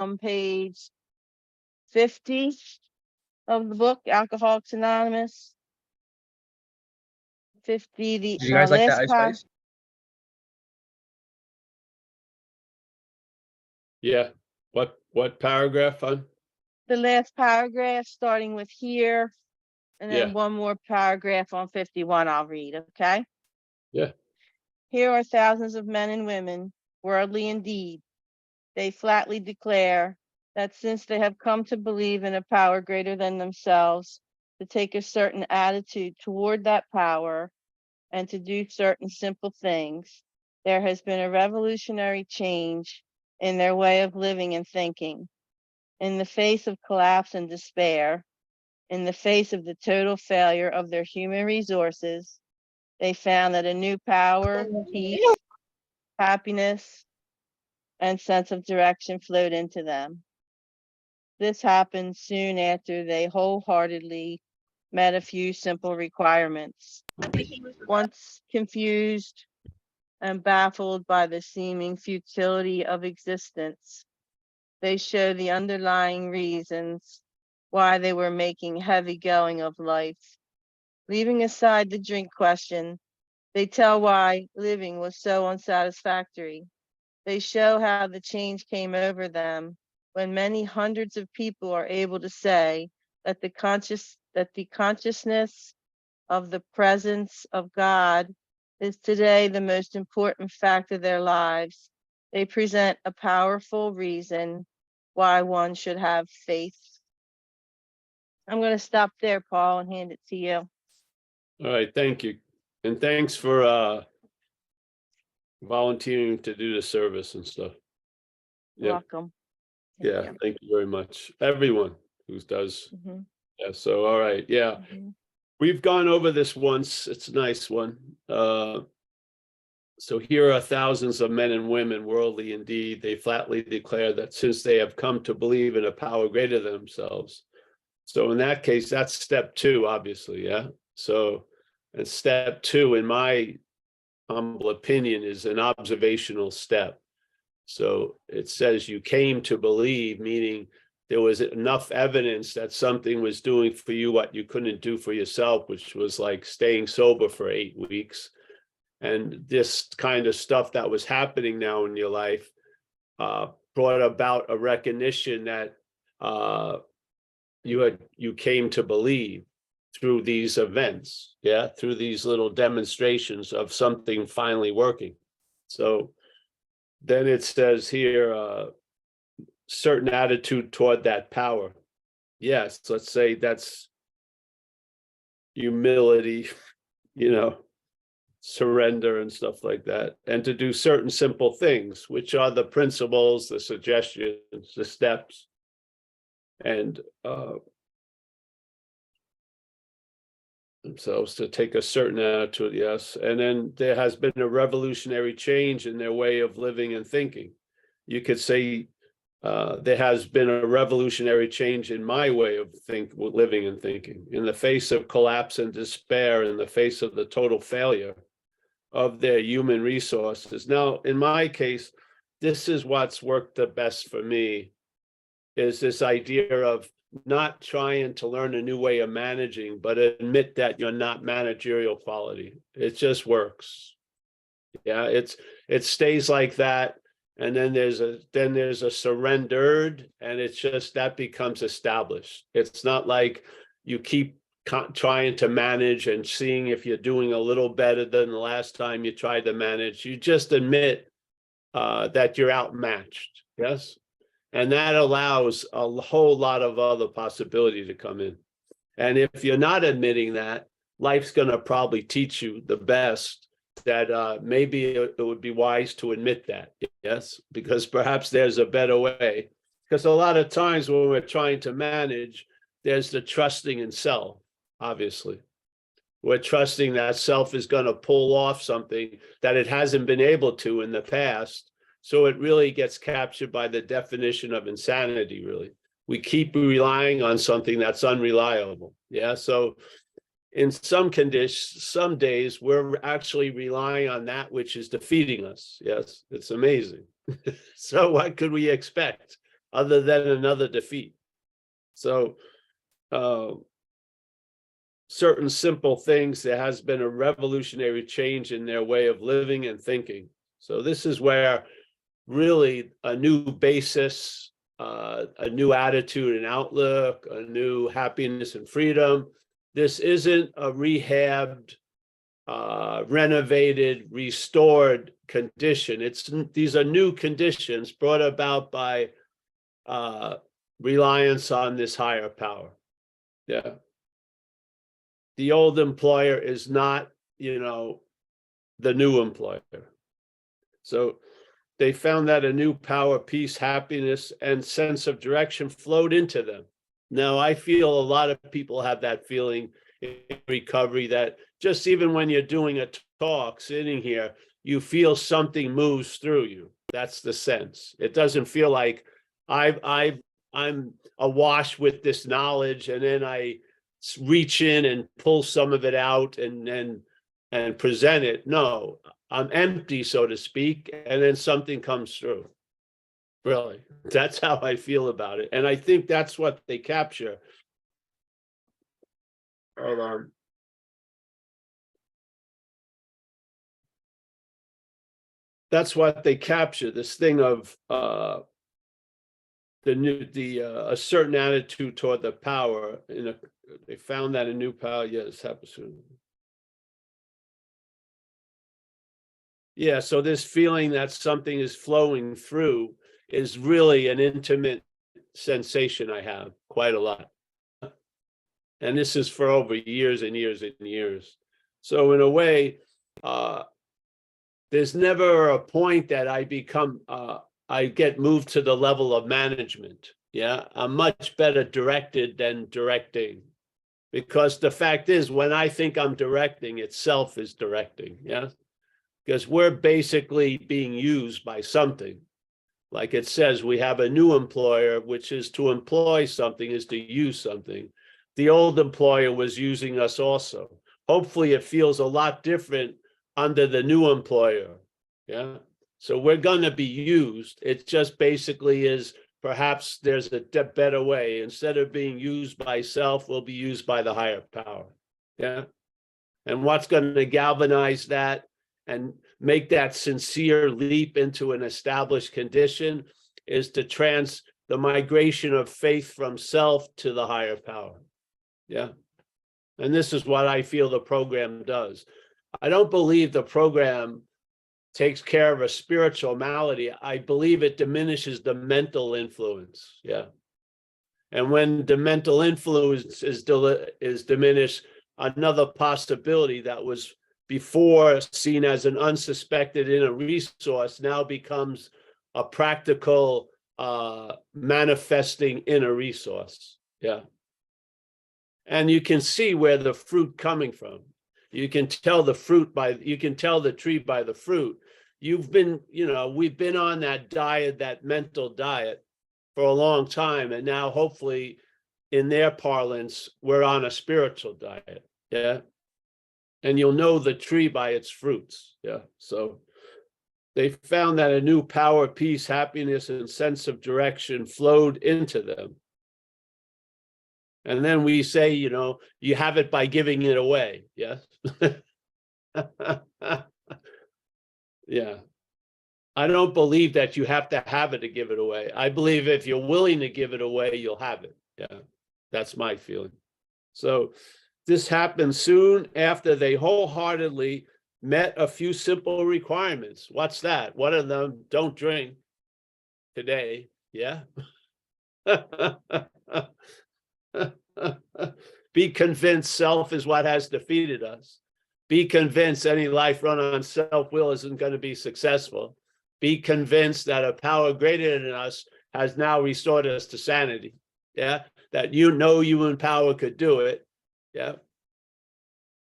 on page 50 of the book, Alcoholics Anonymous. 50, Do you guys like that last ice spice? Yeah. What paragraph on? the last paragraph, starting with here, and then Yeah. one more paragraph on 51 I'll read, okay? Yeah. Here are thousands of men and women, worldly indeed. They flatly declare that since they have come to believe in a power greater than themselves, to take a certain attitude toward that power, and to do certain simple things, there has been a revolutionary change in their way of living and thinking. In the face of collapse and despair, in the face of the total failure of their human resources, they found that a new power, peace, happiness, and sense of direction flowed into them. This happened soon after they wholeheartedly met a few simple requirements. Once confused and baffled by the seeming futility of existence, they show the underlying reasons why they were making heavy going of life. Leaving aside the drink question, they tell why living was so unsatisfactory. They show how the change came over them when many hundreds of people are able to say that the consciousness of the presence of God is today the most important fact of their lives. They present a powerful reason why one should have faith. I'm going to stop there, Paul, and hand it to you. All right. Thank you. And thanks for volunteering to do the service and stuff. Yeah. Welcome. Yeah. Thank you very much. Everyone who does. Mhm. Yeah. So, all right. Yeah. Mhm. We've gone over this once. It's a nice one. So here are thousands of men and women, worldly indeed. They flatly declare that since they have come to believe in a power greater than themselves. So in that case, that's step 2, obviously. Yeah. So, and step 2, in my humble opinion, is an observational step. So it says you came to believe, meaning there was enough evidence that something was doing for you what you couldn't do for yourself, which was like staying sober for 8 weeks. And this kind of stuff that was happening now in your life brought about a recognition that you came to believe through these events, yeah, through these little demonstrations of something finally working. So then it says here, certain attitude toward that power. Yes, let's say that's humility, surrender and stuff like that, and to do certain simple things, which are the principles, the suggestions, the steps, and themselves to take a certain attitude. Yes. And then there has been a revolutionary change in their way of living and thinking. You could say there has been a revolutionary change in my way of living and thinking. In the face of collapse and despair, in the face of the total failure of their human resources. Now, in my case, this is what's worked the best for me, is this idea of not trying to learn a new way of managing, but admit that you're not managerial quality. It just works. Yeah, it stays like that. And then there's a surrendered, and it's just that becomes established. It's not like you keep trying to manage and seeing if you're doing a little better than the last time you tried to manage. You just admit that you're outmatched. Yes. And that allows a whole lot of other possibility to come in. And if you're not admitting that, life's going to probably teach you the best that maybe it would be wise to admit that. Yes, because perhaps there's a better way. Because a lot of times when we're trying to manage, there's the trusting in self, obviously. We're trusting that self is going to pull off something that it hasn't been able to in the past. So it really gets captured by the definition of insanity, really. We keep relying on something that's unreliable. Yeah. So in some conditions, some days, we're actually relying on that which is defeating us. Yes. It's amazing. So what could we expect? other than another defeat. So certain simple things, there has been a revolutionary change in their way of living and thinking. So this is where really a new basis, a new attitude and outlook, a new happiness and freedom. This isn't a rehabbed, renovated, restored condition. These are new conditions brought about by reliance on this higher power. Yeah. The old employer is not, the new employer. So they found that a new power, peace, happiness, and sense of direction flowed into them. Now, I feel a lot of people have that feeling in recovery, that just even when you're doing a talk, sitting here, you feel something moves through you. That's the sense. It doesn't feel like I'm awash with this knowledge, and then I reach in and pull some of it out and present it. No, I'm empty, so to speak, and then something comes through. Really, that's how I feel about it. And I think that's what they capture. Hold on. That's what they capture, this thing of a certain attitude toward the power. They found that a new power, yes, happens. Yeah, so this feeling that something is flowing through is really an intimate sensation I have quite a lot. And this is for over years and years and years. So in a way, there's never a point that I get moved to the level of management. Yeah, I'm much better directed than directing. Because the fact is, when I think I'm directing, itself is directing. Yeah. Because we're basically being used by something. Like it says, we have a new employer, which is to employ something, is to use something. The old employer was using us also. Hopefully it feels a lot different under the new employer. Yeah. So we're going to be used. It just basically is, perhaps there's a better way. Instead of being used by self, we'll be used by the higher power. Yeah. And what's going to galvanize that and make that sincere leap into an established condition is the migration of faith from self to the higher power. Yeah. And this is what I feel the program does. I don't believe the program takes care of a spiritual malady. I believe it diminishes the mental influence. Yeah. And when the mental influence is diminished, another possibility that was before seen as an unsuspected inner resource now becomes a practical manifesting inner resource. Yeah. And you can see where the fruit coming from. You can tell the tree by the fruit. We've been on that diet, that mental diet, for a long time. And now hopefully in their parlance, we're on a spiritual diet. Yeah. And you'll know the tree by its fruits. Yeah. So they found that a new power, peace, happiness, and sense of direction flowed into them. And then we say, you have it by giving it away. Yes. Yeah. I don't believe that you have to have it to give it away. I believe if you're willing to give it away, you'll have it. Yeah. That's my feeling. So this happened soon after they wholeheartedly met a few simple requirements. What's that? One of them, don't drink today. Yeah. Be convinced self is what has defeated us. Be convinced any life run on self-will isn't going to be successful. Be convinced that a power greater than us has now restored us to sanity. Yeah. That you in power could do it. Yeah.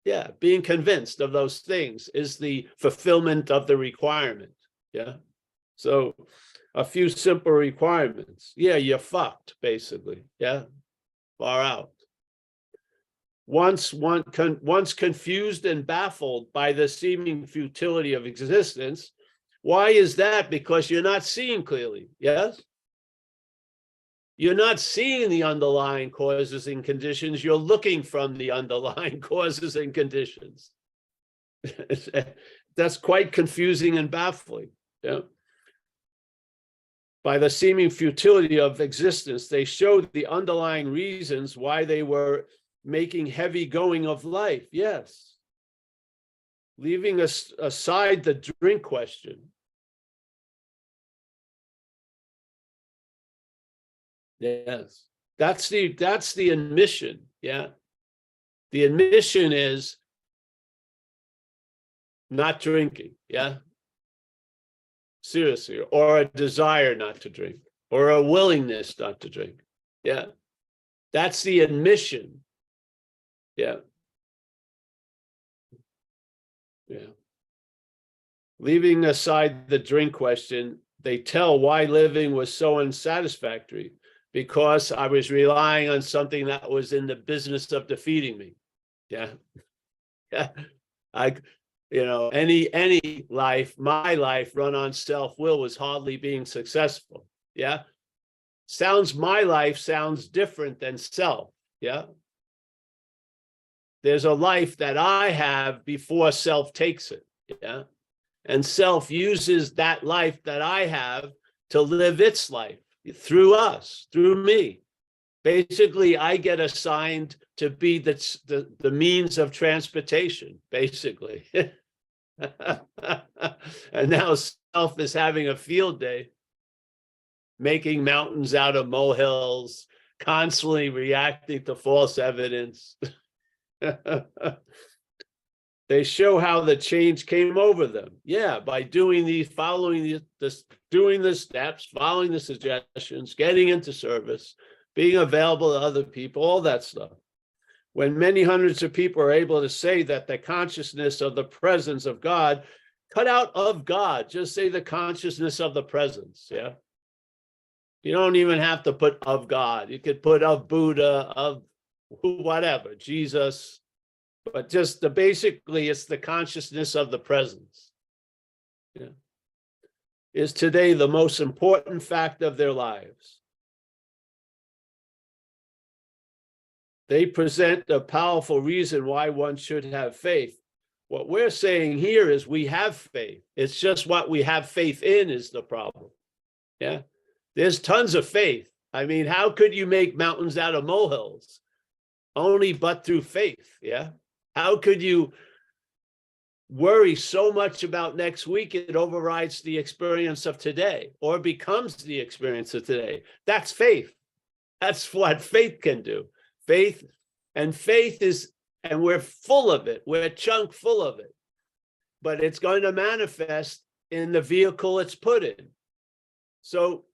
Yeah. Being convinced of those things is the fulfillment of the requirement. Yeah. So a few simple requirements. Yeah. You're fucked, basically. Yeah. Far out. Once confused and baffled by the seeming futility of existence. Why is that? Because you're not seeing clearly. Yes. You're not seeing the underlying causes and conditions. You're looking from the underlying causes and conditions. That's quite confusing and baffling. Yeah. By the seeming futility of existence, they showed the underlying reasons why they were making heavy going of life. Yes. Leaving us aside the drink question. Yes. That's the admission. Yeah. The admission is not drinking. Yeah. Seriously, or a desire not to drink, or a willingness not to drink. Yeah. That's the admission. Yeah. Yeah. Leaving aside the drink question, they tell why living was so unsatisfactory, because I was relying on something that was in the business of defeating me. Yeah. Yeah. Any life, my life run on self-will was hardly being successful. Yeah. My life sounds different than self. Yeah. There's a life that I have before self takes it. Yeah. And self uses that life that I have to live its life through us, through me. Basically, I get assigned to be the means of transportation, basically. And now self is having a field day, making mountains out of molehills, constantly reacting to false evidence. They show how the change came over them. Yeah, by doing doing the steps, following the suggestions, getting into service, being available to other people, all that stuff. When many hundreds of people are able to say that the consciousness of the presence of God, cut out of God, just say the consciousness of the presence. Yeah. You don't even have to put of God. You could put of Buddha, of whatever, Jesus, but just basically it's the consciousness of the presence. Yeah. Is today the most important fact of their lives. They present a powerful reason why one should have faith. What we're saying here is we have faith. It's just what we have faith in is the problem. Yeah. There's tons of faith. I mean, how could you make mountains out of molehills? Only but through faith. Yeah. How could you worry so much about next week it overrides the experience of today or becomes the experience of today? That's faith. That's what faith can do. Faith is, and we're full of it. We're chunk full of it. But it's going to manifest in the vehicle it's put in. So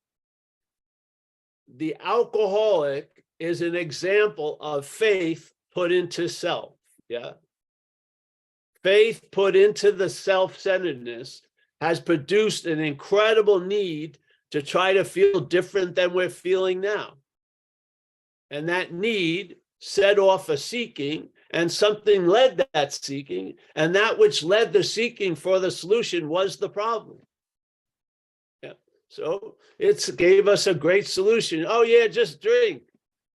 the alcoholic is an example of faith put into self. Yeah. Faith put into the self-centeredness has produced an incredible need to try to feel different than we're feeling now. And that need set off a seeking, and something led that seeking, and that which led the seeking for the solution was the problem. Yeah. So it gave us a great solution. Oh yeah, just drink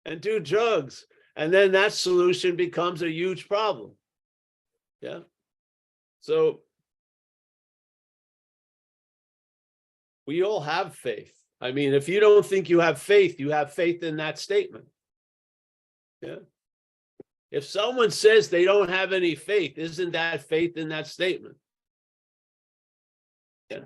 and do drugs. And then that solution becomes a huge problem. Yeah. So we all have faith. I mean, if you don't think you have faith in that statement. Yeah. If someone says they don't have any faith, isn't that faith in that statement? Yeah.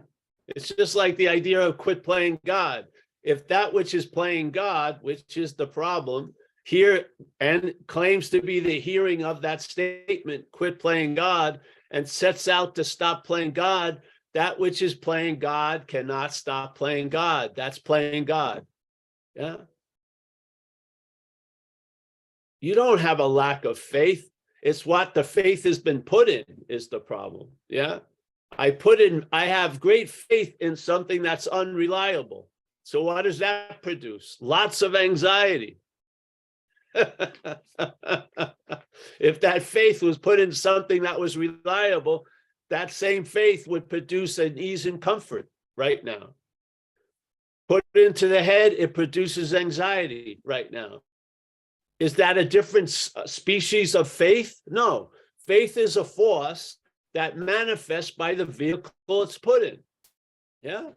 It's just like the idea of quit playing God. If that which is playing God, which is the problem, here and claims to be the hearing of that statement, quit playing God, and sets out to stop playing God, that which is playing God cannot stop playing God. That's playing God. Yeah. You don't have a lack of faith. It's what the faith has been put in is the problem. Yeah. I have great faith in something that's unreliable. So what does that produce? Lots of anxiety. If that faith was put in something that was reliable, that same faith would produce an ease and comfort right now. Put it into the head, it produces anxiety right now. Is that a different species of faith? No. Faith is a force that manifests by the vehicle it's put in. Yeah.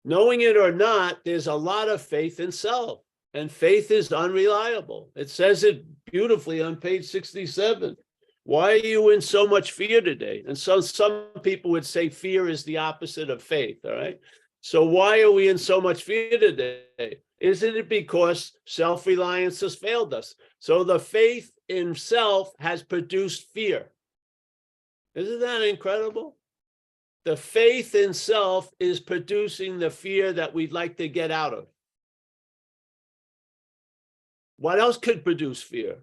Knowing it or not, there's a lot of faith in self, and faith is unreliable. It says it beautifully on page 67. Why are you in so much fear today? And so some people would say fear is the opposite of faith, all right? So why are we in so much fear today? Isn't it because self-reliance has failed us? So the faith in self has produced fear. Isn't that incredible? The faith in self is producing the fear that we'd like to get out of. What else could produce fear?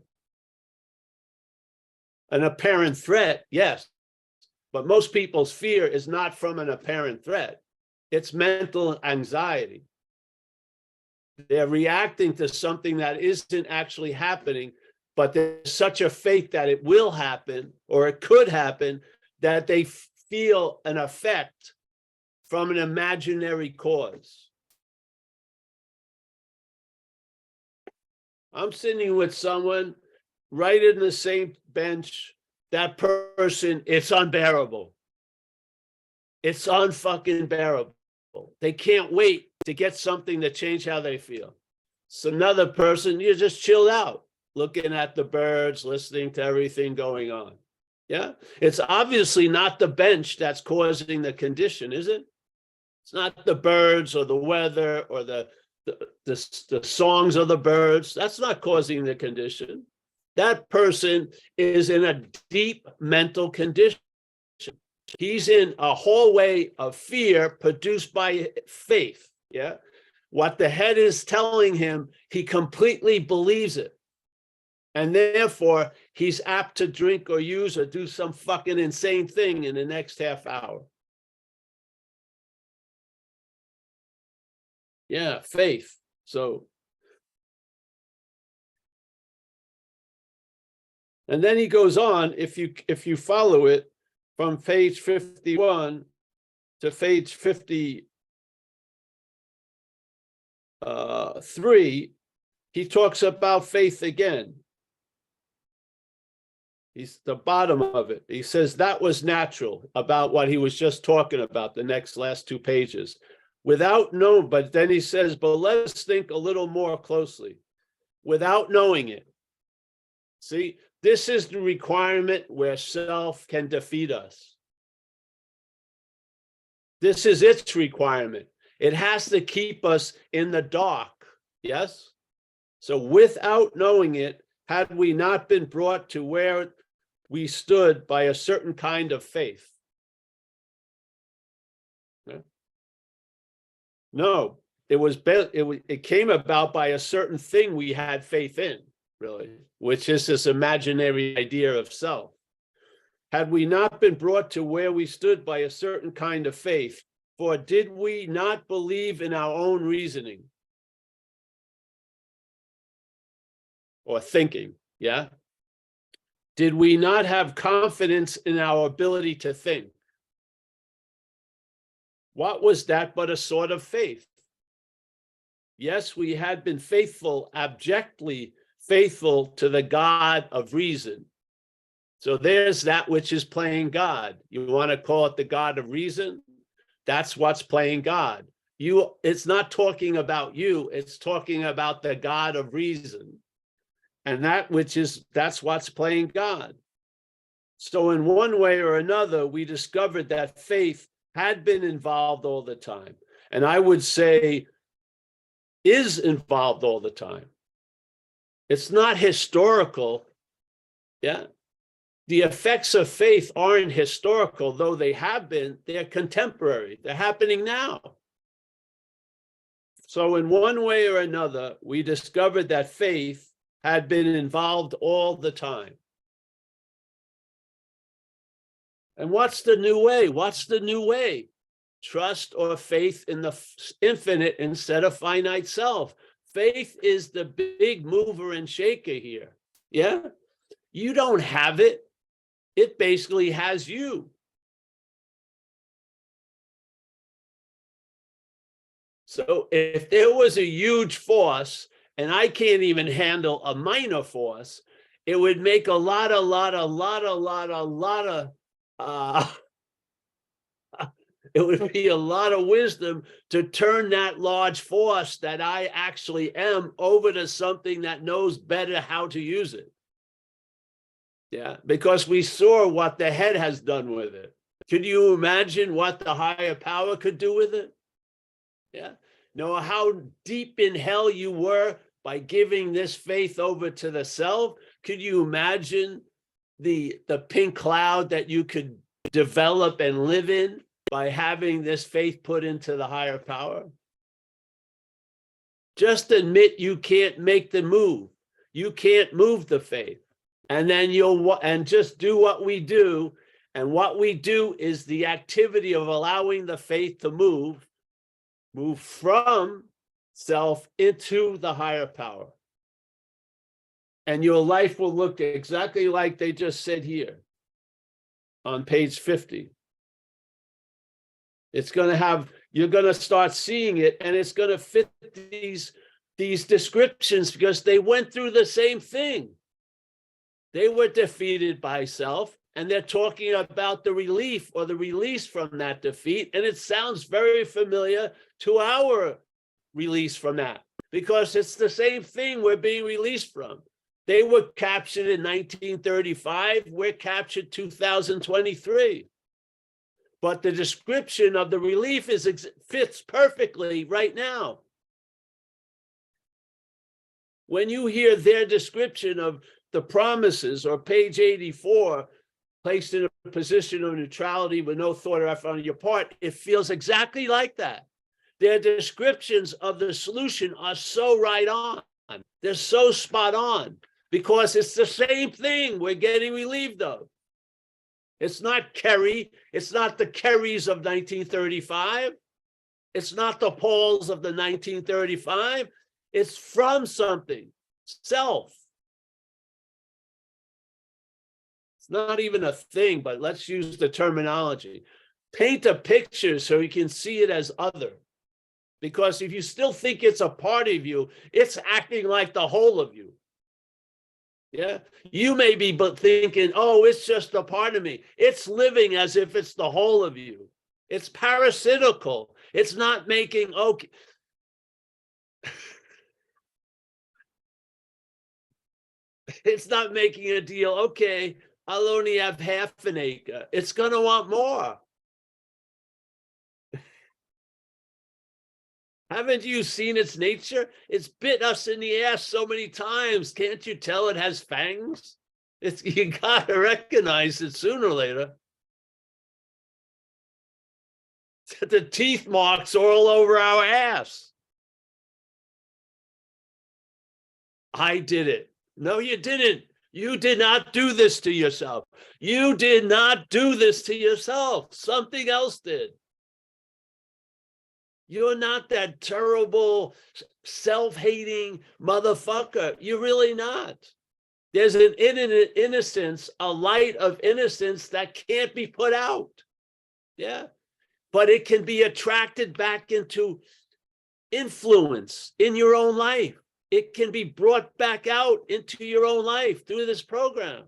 An apparent threat, yes. But most people's fear is not from an apparent threat. It's mental anxiety. They're reacting to something that isn't actually happening, but there's such a faith that it will happen or it could happen that they feel an effect from an imaginary cause. I'm sitting with someone right in the same bench. That person, it's unbearable. It's unfucking bearable. They can't wait to get something to change how they feel. So another person, you're just chilled out, looking at the birds, listening to everything going on. Yeah, it's obviously not the bench that's causing the condition, is it? It's not the birds or the weather or the songs of the birds. That's not causing the condition. That person is in a deep mental condition. He's in a hallway of fear produced by faith. Yeah. What the head is telling him, he completely believes it. And therefore, he's apt to drink or use or do some fucking insane thing in the next half hour. Yeah, faith. So, and then he goes on, if you follow it from page 51 to page 53, he talks about faith again. He's the bottom of it. He says that was natural about what he was just talking about, the last 2 pages. Without knowing, but then he says, but let's think a little more closely. Without knowing it. See, this is the requirement where self can defeat us. This is its requirement. It has to keep us in the dark. Yes? So without knowing it, had we not been brought to where we stood by a certain kind of faith? No, it came about by a certain thing we had faith in, really, which is this imaginary idea of self. Had we not been brought to where we stood by a certain kind of faith, for did we not believe in our own reasoning or thinking? Yeah. Did we not have confidence in our ability to think? What was that but a sort of faith? Yes, we had been faithful, abjectly faithful to the God of reason. So there's that which is playing God. You want to call it the God of reason? That's what's playing God. It's not talking about you, it's talking about the God of reason. And that's what's playing God. So in one way or another, we discovered that faith had been involved all the time. And I would say is involved all the time. It's not historical. Yeah. The effects of faith aren't historical, though they have been. They're contemporary. They're happening now. So in one way or another, we discovered that faith had been involved all the time. And what's the new way? What's the new way? Trust or faith in the infinite instead of finite self. Faith is the big mover and shaker here. Yeah. You don't have it. It basically has you. So if there was a huge force and I can't even handle a minor force, it would make a lot of it would be a lot of wisdom to turn that large force that I actually am over to something that knows better how to use it. Yeah, because we saw what the head has done with it. Could you imagine what the higher power could do with it? Yeah. Know how deep in hell you were by giving this faith over to the self? Could you imagine the pink cloud that you could develop and live in by having this faith put into the higher power? Just admit you can't make the move. You can't move the faith. And then and just do what we do. And what we do is the activity of allowing the faith to move from self into the higher power. And your life will look exactly like they just said here on page 50. It's going to have, you're going to start seeing it, and it's going to fit these descriptions because they went through the same thing. They were defeated by self, and they're talking about the relief or the release from that defeat. And it sounds very familiar to our release from that because it's the same thing we're being released from. They were captured in 1935. We're captured 2023. But the description of the relief fits perfectly right now. When you hear their description of the promises, or page 84, placed in a position of neutrality with no thought or effort on your part, it feels exactly like that. Their descriptions of the solution are so right on. They're so spot on because it's the same thing we're getting relieved of. It's not Kerry. It's not the Kerrys of 1935. It's not the Pauls of the 1935. It's from something, self. It's not even a thing, but let's use the terminology. Paint a picture so you can see it as other. Because if you still think it's a part of you, it's acting like the whole of you. Yeah, you may be but thinking, oh, it's just a part of me. It's living as if it's the whole of you. It's parasitical. It's not making, okay. It's not making a deal. Okay, I'll only have half an acre. It's going to want more. Haven't you seen its nature? It's bit us in the ass so many times. Can't you tell it has fangs? You got to recognize it sooner or later. The teeth marks are all over our ass. I did it. No, you didn't. You did not do this to yourself. You did not do this to yourself. Something else did. You're not that terrible, self-hating motherfucker. You're really not. There's an innocence, a light of innocence that can't be put out. Yeah. But it can be attracted back into influence in your own life. It can be brought back out into your own life through this program.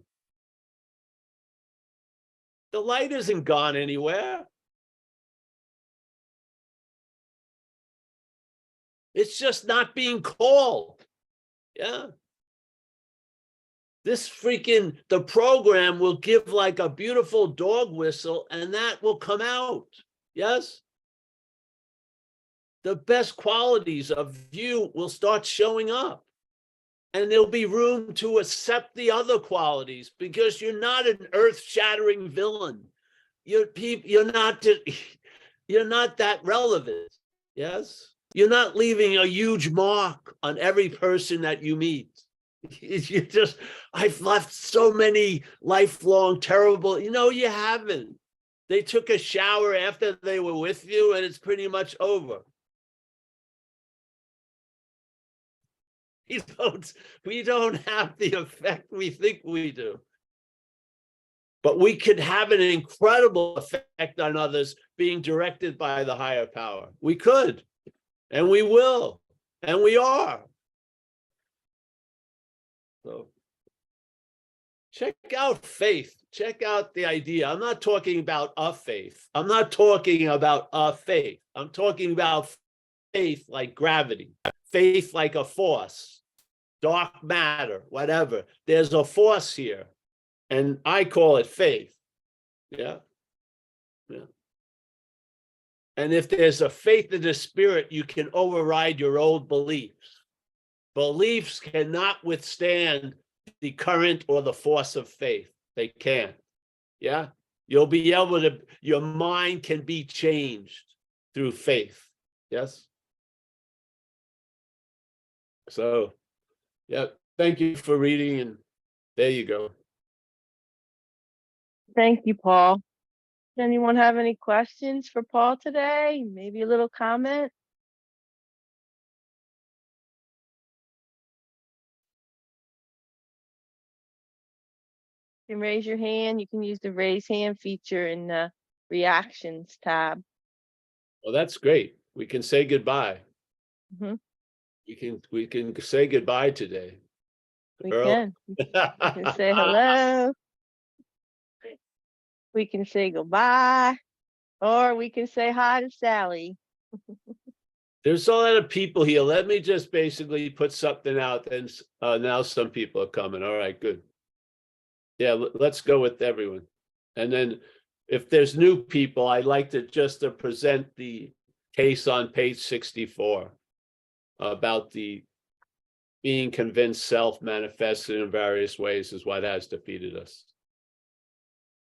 The light isn't gone anywhere. It's just not being called. Yeah. The program will give like a beautiful dog whistle and that will come out. Yes. The best qualities of you will start showing up. And there'll be room to accept the other qualities because you're not an earth-shattering villain. You're not that relevant. Yes. You're not leaving a huge mark on every person that you meet. I've left so many lifelong terrible, you haven't. They took a shower after they were with you and it's pretty much over. We don't have the effect we think we do. But we could have an incredible effect on others being directed by the higher power. We could. And we will. And we are. So check out faith. Check out the idea. I'm not talking about a faith. I'm not talking about a faith. I'm talking about faith like gravity, faith like a force, dark matter, whatever. There's a force here, and I call it faith. Yeah. Yeah. And if there's a faith in the spirit, you can override your old beliefs. Beliefs cannot withstand the current or the force of faith. They can't. Yeah. You'll be able to, your mind can be changed through faith. Yes. So, yeah, thank you for reading. And there you go. Thank you, Paul. Does anyone have any questions for Paul today? Maybe a little comment? You can raise your hand. You can use the raise hand feature in the reactions tab. Well, that's great. We can say goodbye. Mhm. We can say goodbye today. We Early. can. We can say hello. We can say goodbye. Or we can say hi to Sally. There's a lot of people here. Let me just basically put something out, and now some people are coming. All right, good. Yeah, let's go with everyone. And then if there's new people, I'd like to just to present the case on page 64 about the being convinced self manifested in various ways is what has defeated us.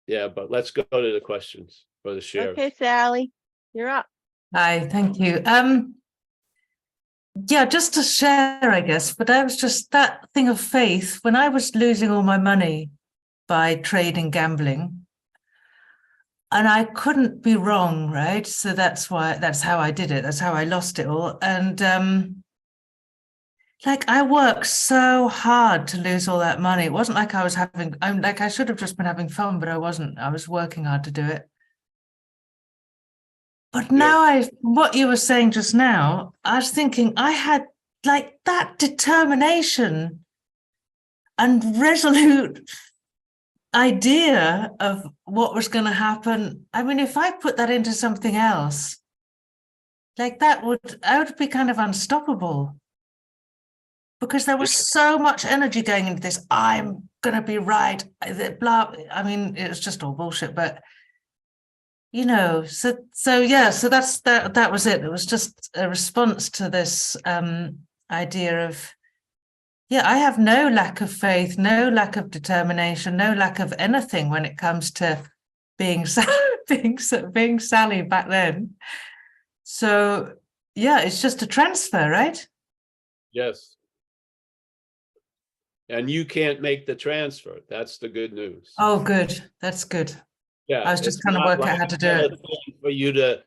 Yeah, but let's go to the questions for the shares. Okay, Sally, you're up. Hi, thank you. Yeah, just to share, I guess, but I was just that thing of faith when I was losing all my money by trading, gambling, and I couldn't be wrong, right? So that's how I did it. That's how I lost it all. And like I worked so hard to lose all that money. It wasn't like I should have just been having fun, but I wasn't. I was working hard to do it. But now what you were saying just now, I was thinking I had like that determination and resolute idea of what was going to happen. I mean, if I put that into something else, like I would be kind of unstoppable because there was so much energy going into this. I'm going to be right. Blah. I mean, it was just all bullshit, but so that was it. It was just a response to this idea of, I have no lack of faith, no lack of determination, no lack of anything when it comes to being Sally back then. So it's just a transfer, right? Yes. And you can't make the transfer. That's the good news. Oh, good. That's good. Yeah, I was just trying to work out how to do it. For you to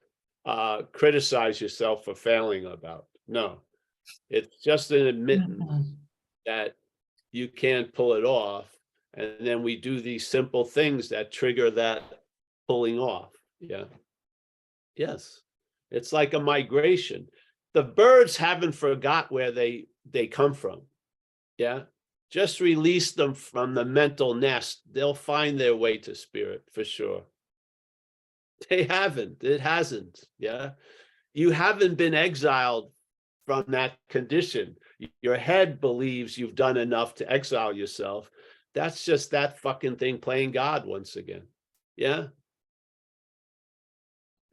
criticize yourself for failing about. No, it's just an admittance that you can't pull it off. And then we do these simple things that trigger that pulling off. Yeah. Yes. It's like a migration. The birds haven't forgot where they come from. Yeah. Just release them from the mental nest. They'll find their way to spirit for sure. They haven't. It hasn't. Yeah. You haven't been exiled from that condition. Your head believes you've done enough to exile yourself. That's just that fucking thing playing God once again. Yeah.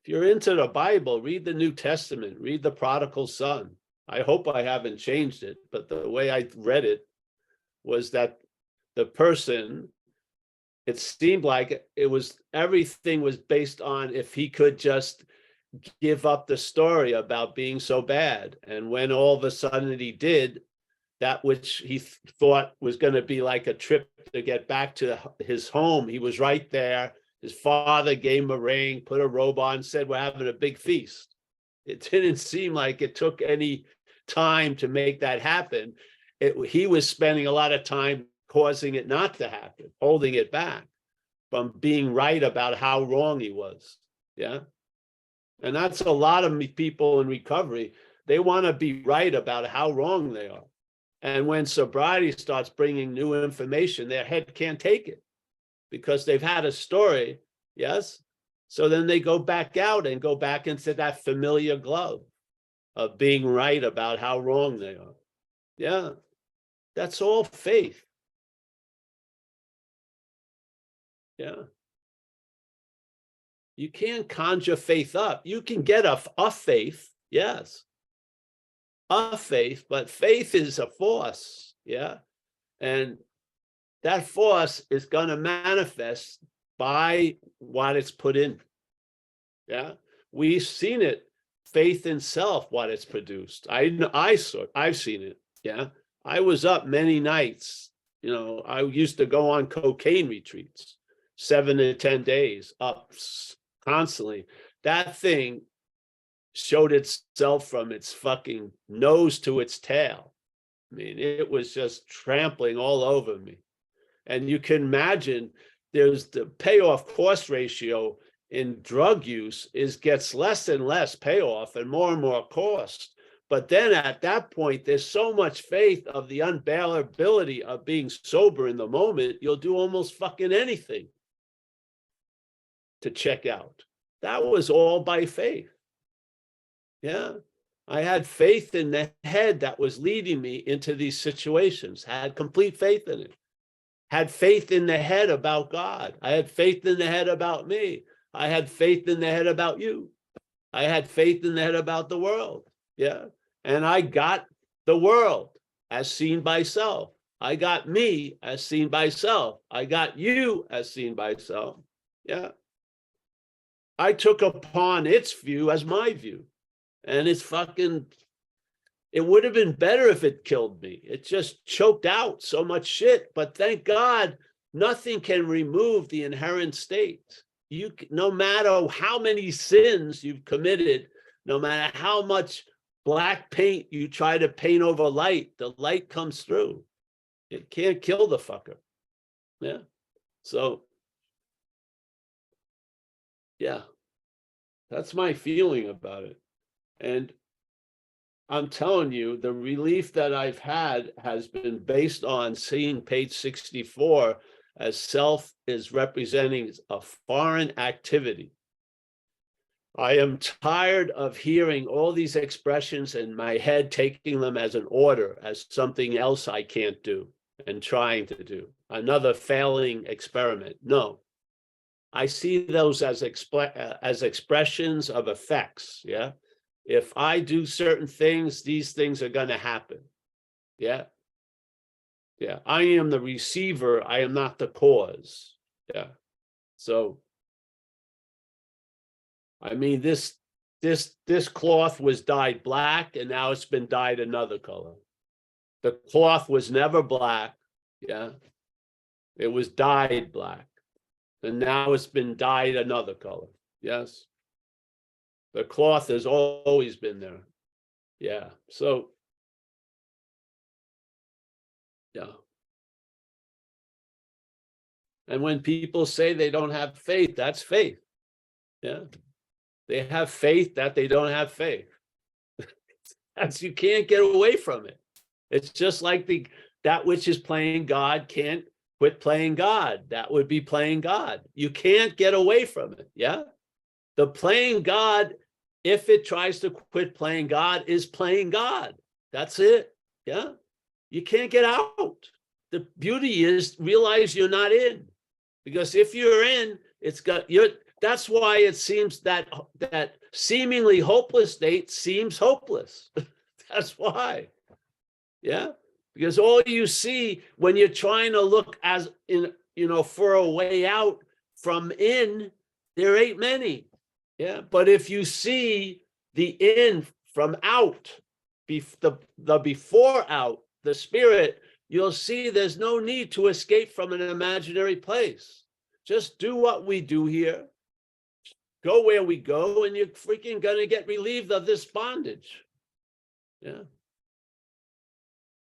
If you're into the Bible, read the New Testament, read the prodigal son. I hope I haven't changed it, but the way I read it was that the person, it seemed like everything was based on if he could just give up the story about being so bad. And when all of a sudden he did, that which he thought was going to be like a trip to get back to his home, he was right there. His father gave him a ring, put a robe on, said, we're having a big feast. It didn't seem like it took any time to make that happen. He was spending a lot of time causing it not to happen, holding it back from being right about how wrong he was. Yeah. And that's a lot of people in recovery. They want to be right about how wrong they are. And when sobriety starts bringing new information, their head can't take it because they've had a story. Yes. So then they go back out and go back into that familiar glove of being right about how wrong they are. Yeah. That's all faith. Yeah. You can't conjure faith up. You can get a faith, yes. A faith, but faith is a force, yeah. And that force is going to manifest by what it's put in. Yeah. We've seen it, faith in self, what it's produced. I've seen it. Yeah. I was up many nights. You know, I used to go on cocaine retreats, 7 to 10 days up constantly. That thing showed itself from its fucking nose to its tail. I mean, it was just trampling all over me. And you can imagine there's the payoff cost ratio in drug use gets less and less payoff and more cost. But then at that point, there's so much faith of the unbearability of being sober in the moment, you'll do almost fucking anything to check out. That was all by faith. Yeah. I had faith in the head that was leading me into these situations, had complete faith in it. Had faith in the head about God. I had faith in the head about me. I had faith in the head about you. I had faith in the head about the world. Yeah. And I got the world as seen by self. I got me as seen by self. I got you as seen by self. Yeah. I took upon its view as my view. And it's fucking, it would have been better if it killed me. It just choked out so much shit. But thank God, nothing can remove the inherent state. No matter how many sins you've committed, no matter how much black paint you try to paint over light, the light comes through. It can't kill the fucker. Yeah. So, yeah, that's my feeling about it. And I'm telling you, the relief that I've had has been based on seeing page 64 as self is representing a foreign activity. I am tired of hearing all these expressions in my head, taking them as an order, as something else I can't do and trying to do. Another failing experiment. No, I see those as expressions of effects, yeah? If I do certain things, these things are going to happen. Yeah. Yeah. I am the receiver. I am not the cause. Yeah. So, I mean, this cloth was dyed black and now it's been dyed another color. The cloth was never black. Yeah. It was dyed black. And now it's been dyed another color. Yes. The cloth has always been there. Yeah. So, yeah. And when people say they don't have faith, that's faith. Yeah. They have faith that they don't have faith. You can't get away from it. It's just like that which is playing God can't quit playing God. That would be playing God. You can't get away from it. Yeah. The playing God, if it tries to quit playing God, is playing God. That's it. Yeah. You can't get out. The beauty is realize you're not in. Because if you're in, that's why it seems that seemingly hopeless state seems hopeless. That's why. Yeah. Because all you see when you're trying to look as in, for a way out from in, there ain't many. Yeah. But if you see the in from out, the before out, the spirit, you'll see there's no need to escape from an imaginary place. Just do what we do here. Go where we go, and you're freaking going to get relieved of this bondage. Yeah.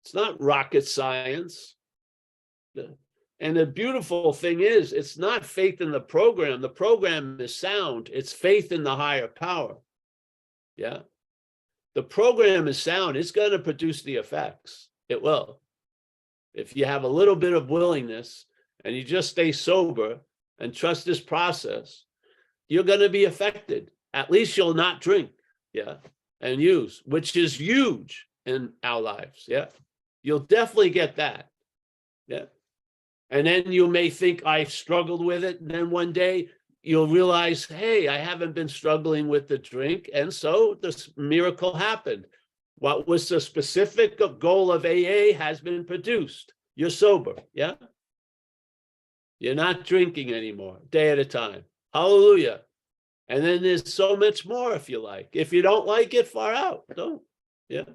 It's not rocket science. And the beautiful thing is, it's not faith in the program. The program is sound. It's faith in the higher power. Yeah. The program is sound. It's going to produce the effects. It will. If you have a little bit of willingness and you just stay sober and trust this process, you're going to be affected. At least you'll not drink, yeah, and use, which is huge in our lives, yeah. You'll definitely get that, yeah. And then you may think I've struggled with it, and then one day you'll realize, hey, I haven't been struggling with the drink, and so this miracle happened. What was the specific goal of AA has been produced. You're sober, yeah? You're not drinking anymore, day at a time. Hallelujah. And then there's so much more if you like. If you don't like it, far out. Don't, yeah.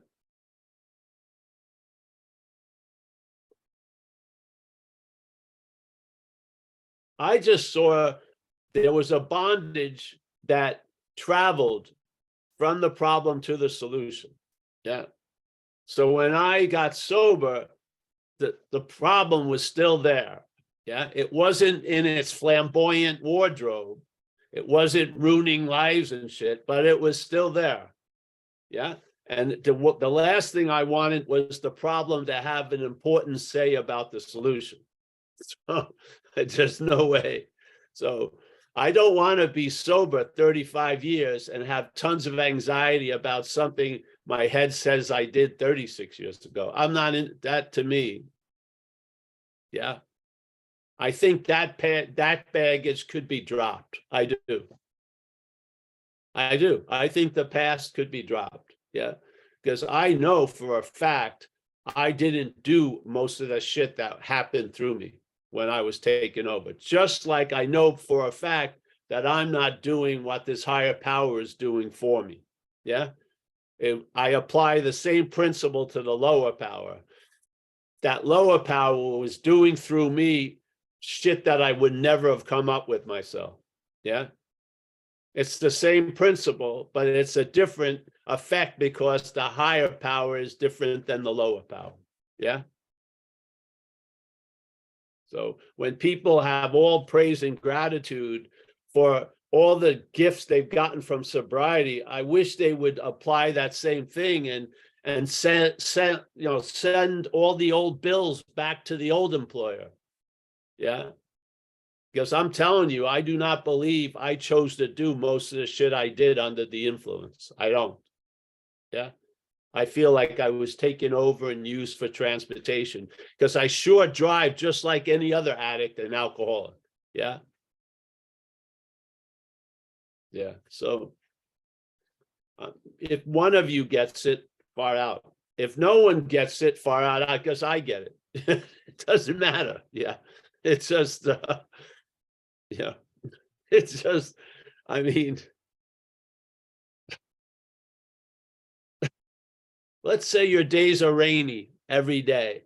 I just saw there was a bondage that traveled from the problem to the solution. Yeah. So when I got sober, the problem was still there. Yeah. It wasn't in its flamboyant wardrobe. It wasn't ruining lives and shit, but it was still there. Yeah. And the last thing I wanted was the problem to have an important say about the solution. So there's no way. So I don't want to be sober 35 years and have tons of anxiety about something my head says I did 36 years ago. I'm not in that. To me, yeah, I think that baggage could be dropped. I do. I think the past could be dropped. Yeah, because I know for a fact I didn't do most of the shit that happened through me when I was taken over. Just like I know for a fact that I'm not doing what this higher power is doing for me. Yeah. I apply the same principle to the lower power. That lower power was doing through me shit that I would never have come up with myself. Yeah. It's the same principle, but it's a different effect because the higher power is different than the lower power. Yeah. So when people have all praise and gratitude for all the gifts they've gotten from sobriety, I wish they would apply that same thing and send all the old bills back to the old employer. Yeah. Because I'm telling you, I do not believe I chose to do most of the shit I did under the influence. I don't. Yeah. I feel like I was taken over and used for transportation because I sure drive just like any other addict and alcoholic. Yeah. Yeah. So if one of you gets it, far out. If no one gets it, far out, I guess I get it. It doesn't matter. Yeah. It's just, yeah. It's just, I mean, let's say your days are rainy every day.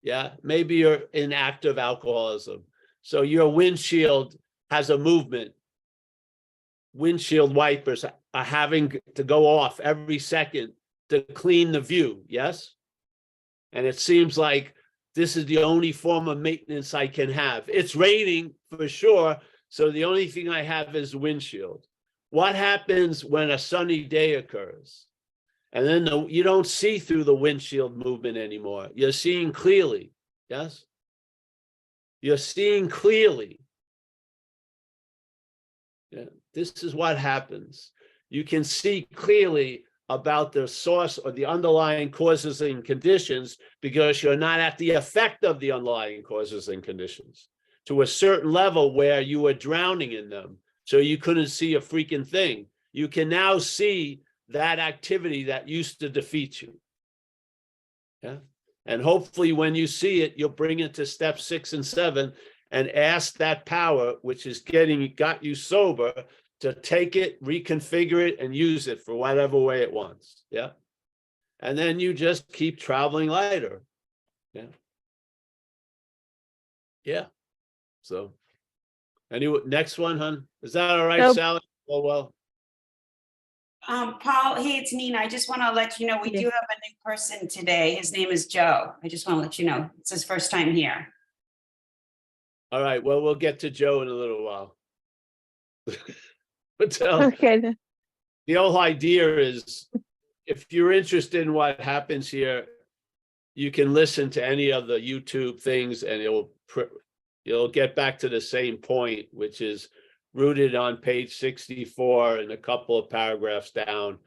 Yeah, maybe you're in active alcoholism. So your windshield has a movement. Windshield wipers are having to go off every second to clean the view. Yes. And it seems like this is the only form of maintenance I can have. It's raining for sure. So the only thing I have is windshield. What happens when a sunny day occurs? And then you don't see through the windshield movement anymore. You're seeing clearly. Yes? You're seeing clearly. Yeah. This is what happens. You can see clearly about the source or the underlying causes and conditions because you're not at the effect of the underlying causes and conditions to a certain level where you were drowning in them. So you couldn't see a freaking thing. You can now see that activity that used to defeat you. Yeah. And hopefully when you see it, you'll bring it to step 6 and 7 and ask that power, which is got you sober, to take it, reconfigure it, and use it for whatever way it wants. Yeah. And then you just keep traveling lighter. Yeah. Yeah. So anyway, next one, hon. Is that all right, Nope. Sally? Oh, well. Paul, hey, it's Nina. I just want to let you know, we do have a new person today. His name is Joe. I just want to let you know, it's his first time here. All right. Well, we'll get to Joe in a little while. But Okay. the whole idea is if you're interested in what happens here, you can listen to any of the YouTube things and you'll get back to the same point, which is rooted on page 64 and a couple of paragraphs down.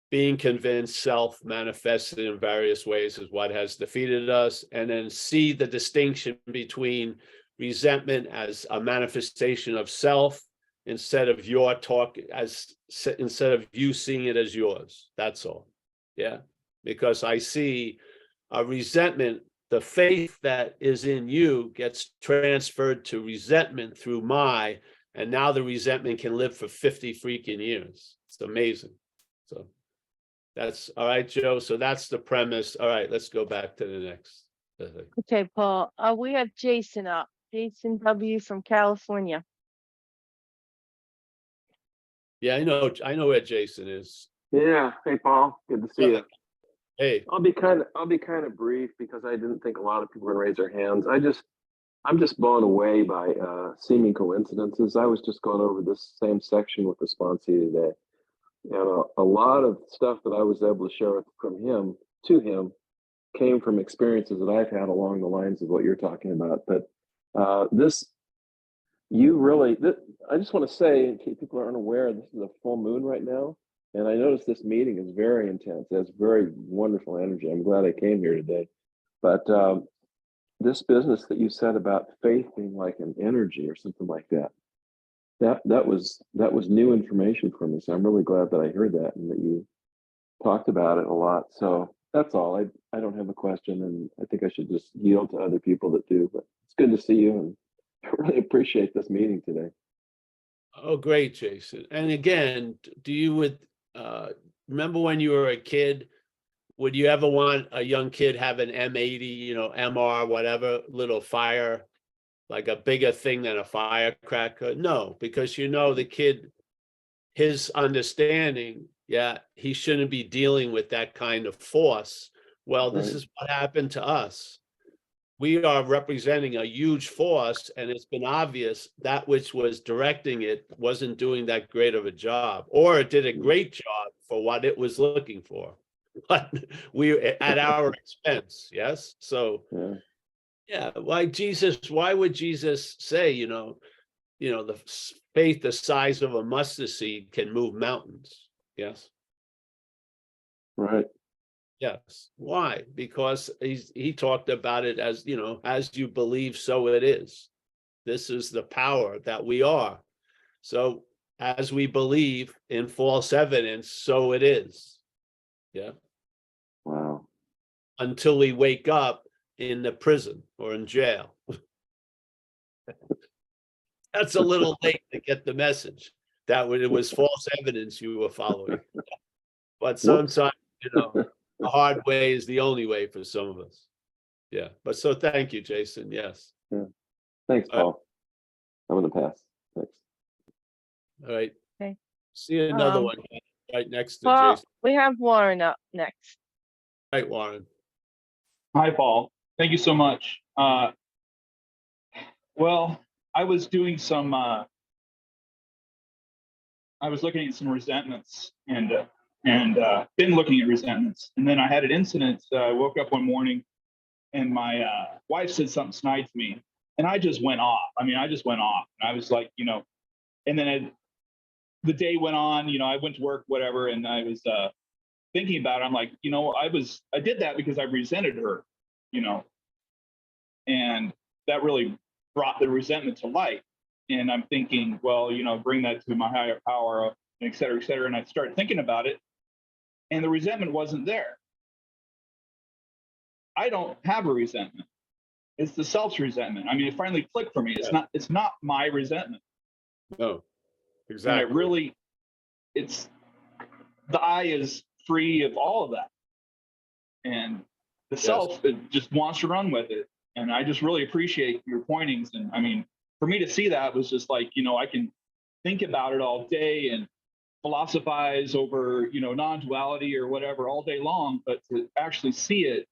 Being convinced self manifested in various ways is what has defeated us. And then see the distinction between resentment as a manifestation of self instead of your talk instead of you seeing it as yours. That's all. Yeah. Because I see a resentment, the faith that is in you gets transferred to resentment through and now the resentment can live for 50 freaking years. It's amazing. So that's all right, Joe. So that's the premise. All right, let's go back to the next. Okay, Paul, we have Jason up. Jason W. from California. Yeah, I know where Jason is. Yeah. Hey, Paul. Good to see you. Hey, I'll be kind of brief because I didn't think a lot of people would raise their hands. I'm just blown away by seeming coincidences. I was just going over this same section with the sponsee today, and a lot of stuff that I was able to share from him to him came from experiences that I've had along the lines of what you're talking about. But I just want to say, in case people aren't aware, this is a full moon right now. And I noticed this meeting is very intense. It has very wonderful energy. I'm glad I came here today. But this business that you said about faith being like an energy or something like that, that was new information for me. So I'm really glad that I heard that and that you talked about it a lot. So that's all. I don't have a question, and I think I should just yield to other people that do. But it's good to see you, and I really appreciate this meeting today. oh, great, Jason. And again, do you remember when you were a kid? Would you ever want a young kid have an M80, MR, whatever, little fire, like a bigger thing than a firecracker? No, because the kid, his understanding, he shouldn't be dealing with that kind of force. Well, this is what happened to us. We are representing a huge force, and it's been obvious that which was directing it wasn't doing that great of a job, or it did a great job for what it was looking for, but we at our expense. Yes. So why would Jesus say, the faith the size of a mustard seed can move mountains? Yes. Right. Yes. Why? Because he talked about it as, as you believe, so it is. This is the power that we are. So as we believe in false evidence, so it is. Yeah. Wow. Until we wake up in the prison or in jail. That's a little late to get the message that it was false evidence you were following. But sometimes, the hard way is the only way for some of us. Yeah. But so thank you, Jason. Yes. Yeah. Thanks, Paul. I'm going to pass. Thanks. All right. Okay. See another one right next to Paul, Jason. we have Warren up next. Right, Warren. Hi, Paul. Thank you so much. Well, I was doing some, I was looking at some resentments and been looking at resentments. And then I had an incident. I woke up one morning and my wife said something snide to me, and I just went off. I just went off. And I was like, and then the day went on, I went to work, whatever. And I was thinking about it. I'm like, I did that because I resented her, and that really brought the resentment to light. And I'm thinking, well, bring that to my higher power, et cetera, et cetera. And I started thinking about it, and the resentment wasn't there. I don't have a resentment. It's the self's resentment. It finally clicked for me. It's not my resentment. No, exactly. And the I is free of all of that. And the self, it just wants to run with it. And I just really appreciate your pointings. And for me to see that was just like, I can think about it all day and philosophize over, non-duality or whatever all day long, but to actually see it,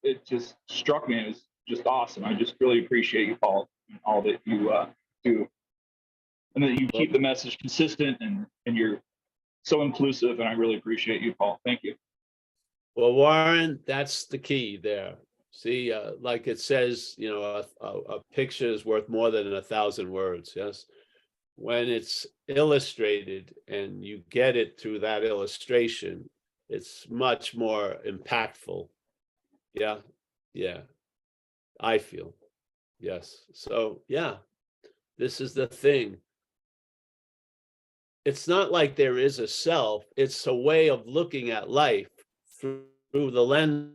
it just struck me. It was just awesome. I just really appreciate you, Paul, and all that you do. And that you keep the message consistent and you're so inclusive, and I really appreciate you, Paul. Thank you. Well, Warren, that's the key there. See, like it says, you know, a picture is worth more than 1,000 words. Yes. When it's illustrated and you get it through that illustration, it's much more impactful. Yeah. Yeah. I feel. Yes. So, yeah, this is the thing. It's not like there is a self, it's a way of looking at life through the lens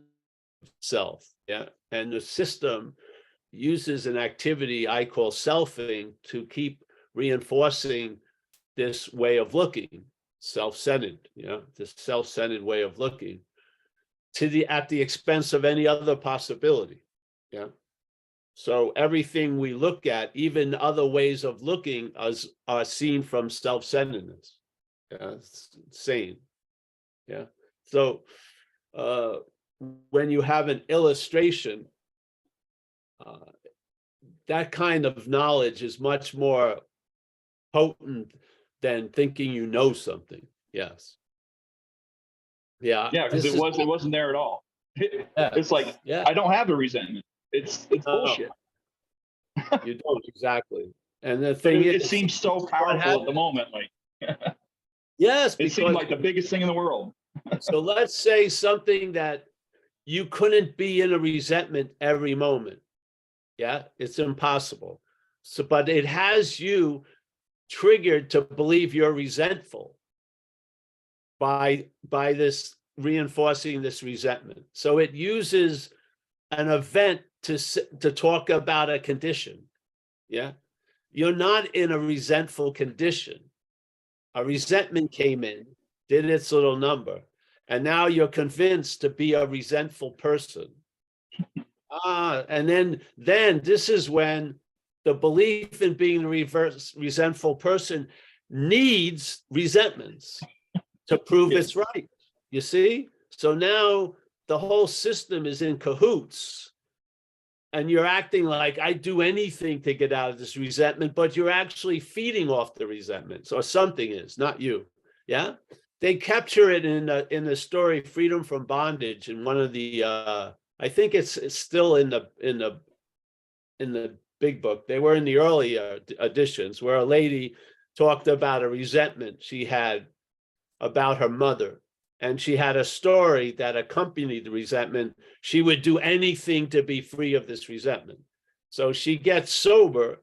of self. Yeah. And the system uses an activity I call selfing to keep reinforcing this way of looking, self-centered, this self-centered way of looking at the expense of any other possibility. Yeah. So everything we look at, even other ways of looking, are seen from self-centeredness. Yeah, it's insane. Yeah. So when you have an illustration, that kind of knowledge is much more potent than thinking you know something. Yes. Yeah. Yeah, because it wasn't there at all. It's like, yeah. I don't have a resentment. It's bullshit. You don't, exactly. And the thing it is, seems so powerful at the moment. Like, yes, it seemed like the biggest thing in the world. So let's say something that you couldn't be in a resentment every moment. Yeah, it's impossible. So, but it has you triggered to believe you're resentful by this reinforcing this resentment. So it uses an event to talk about a condition. Yeah, you're not in a resentful condition. A resentment came in, did its little number, and now you're convinced to be a resentful person. And then this is when the belief in being a resentful person needs resentments to prove it's right. You see? So now the whole system is in cahoots, and you're acting like I do anything to get out of this resentment, but you're actually feeding off the resentment. So something is, not you. Yeah. They capture it in the story Freedom from Bondage, in one of the I think it's still in the big book. They were in the earlier editions, where a lady talked about a resentment she had about her mother. And she had a story that accompanied the resentment. She would do anything to be free of this resentment. So she gets sober,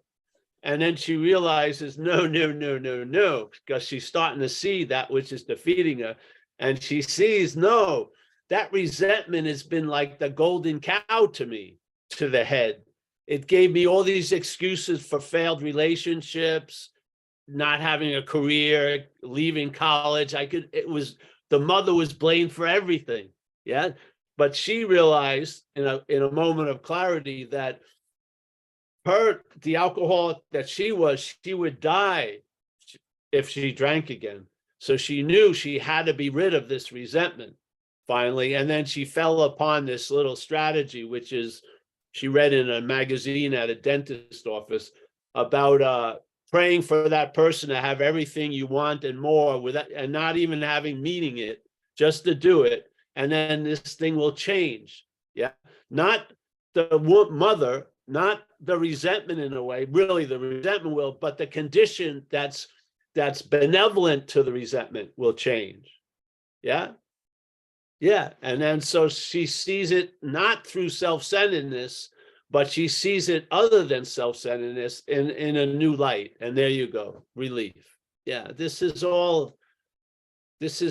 and then she realizes, no, because she's starting to see that which is defeating her. And she sees, no, that resentment has been like the golden cow to me, to the head. It gave me all these excuses for failed relationships, not having a career, leaving college. The mother was blamed for everything. Yeah. But she realized in a moment of clarity that the alcoholic that she would die if she drank again. So she knew she had to be rid of this resentment finally. And then she fell upon this little strategy, which is she read in a magazine at a dentist office about praying for that person to have everything you want and more, and not even meaning it, just to do it. And then this thing will change. Yeah. Not the mother, not the resentment in a way, really the resentment will, but the condition that's benevolent to the resentment will change. Yeah. Yeah. And then so she sees it not through self-centeredness, but she sees it other than self-centeredness in a new light. And there you go, relief. Yeah, this is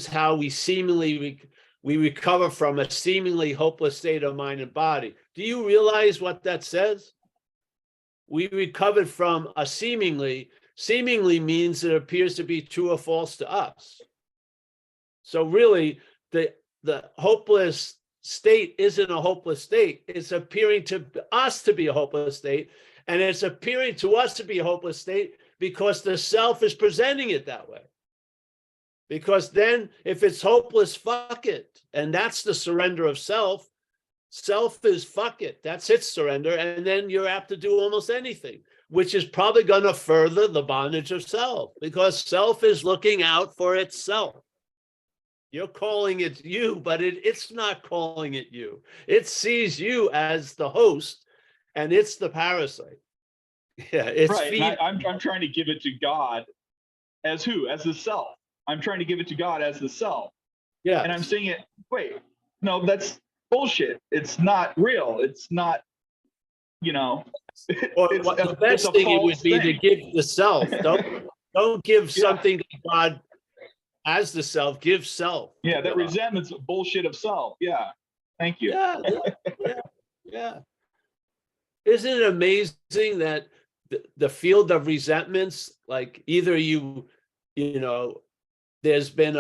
how we we recover from a seemingly hopeless state of mind and body. Do you realize what that says? We recovered from a seemingly means it appears to be true or false to us. So really, the hopeless state isn't a hopeless state. It's appearing to us to be a hopeless state. And it's appearing to us to be a hopeless state because the self is presenting it that way. Because then if it's hopeless, fuck it. And that's the surrender of self. Self is fuck it. That's its surrender. And then you're apt to do almost anything. which is probably going to further the bondage of self, because self is looking out for itself. You're calling it you, but it's not calling it you. It sees you as the host, and it's the parasite. Yeah, it's right. And I'm trying to give it to God as who? As the self. I'm trying to give it to God as the self. yeah. And I'm saying it, wait, no, that's bullshit. It's not real. It's not, you know, Or it's what the a best thing it would false be to thing. give the self. Don't give Yeah. something to God as the self. Give self. Yeah, to that God. resentment's bullshit of self. Yeah. Thank you. Yeah. Isn't it amazing that the field of resentments, like either you know, there's been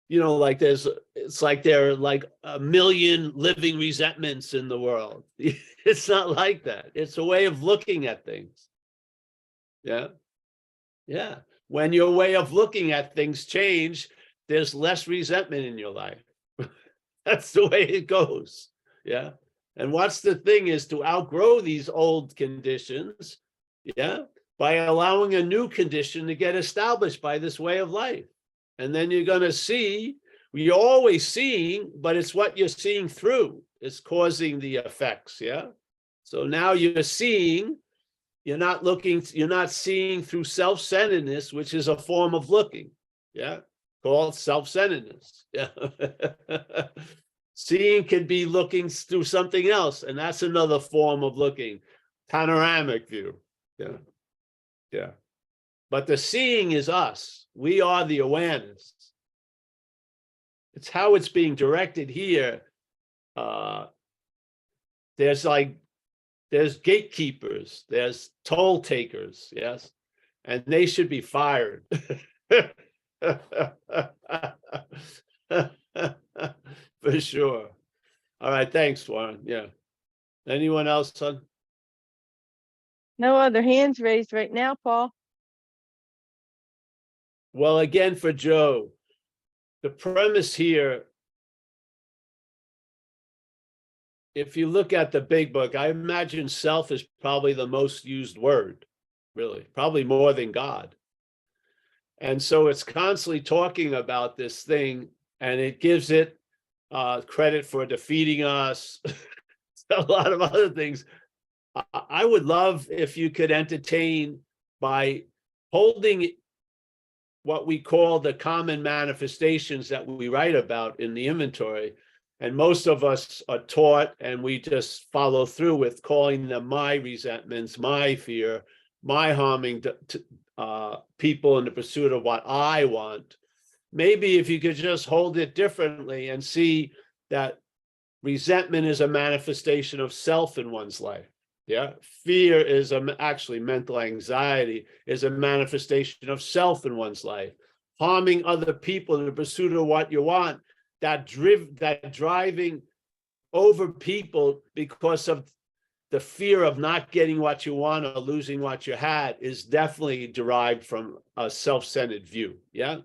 like it's like there are like a million living resentments in the world. It's not like that. It's a way of looking at things. Yeah. Yeah. When your way of looking at things change, there's less resentment in your life. That's the way it goes. Yeah. And what's the thing is to outgrow these old conditions, yeah, by allowing a new condition to get established by this way of life. And then you're going to see, you're always seeing, but it's what you're seeing through is causing the effects. Yeah. So now you're seeing, you're not seeing through self-centeredness, which is a form of looking. Yeah. Called self-centeredness. Yeah. Seeing can be looking through something else, and that's another form of looking. Panoramic view. Yeah. Yeah. But the seeing is us. We are the awareness. It's how it's being directed here. There's gatekeepers, there's toll takers, yes, and they should be fired. For sure. All right, thanks, Warren. Yeah. Anyone else, son? No other hands raised right now, Paul. Well, again, for Joe, the premise here, if you look at the big book, I imagine self is probably the most used word, really, probably more than God. And so it's constantly talking about this thing, and it gives it credit for defeating us, a lot of other things. I would love if you could entertain by holding what we call the common manifestations that we write about in the inventory. And most of us are taught, and we just follow through with calling them my resentments, my fear, my harming people in the pursuit of what I want. Maybe if you could just hold it differently and see that resentment is a manifestation of self in one's life. Yeah. Fear is actually mental anxiety is a manifestation of self in one's life. Harming other people in the pursuit of what you want, that driving over people because of the fear of not getting what you want or losing what you had is definitely derived from a self-centered view. Yeah.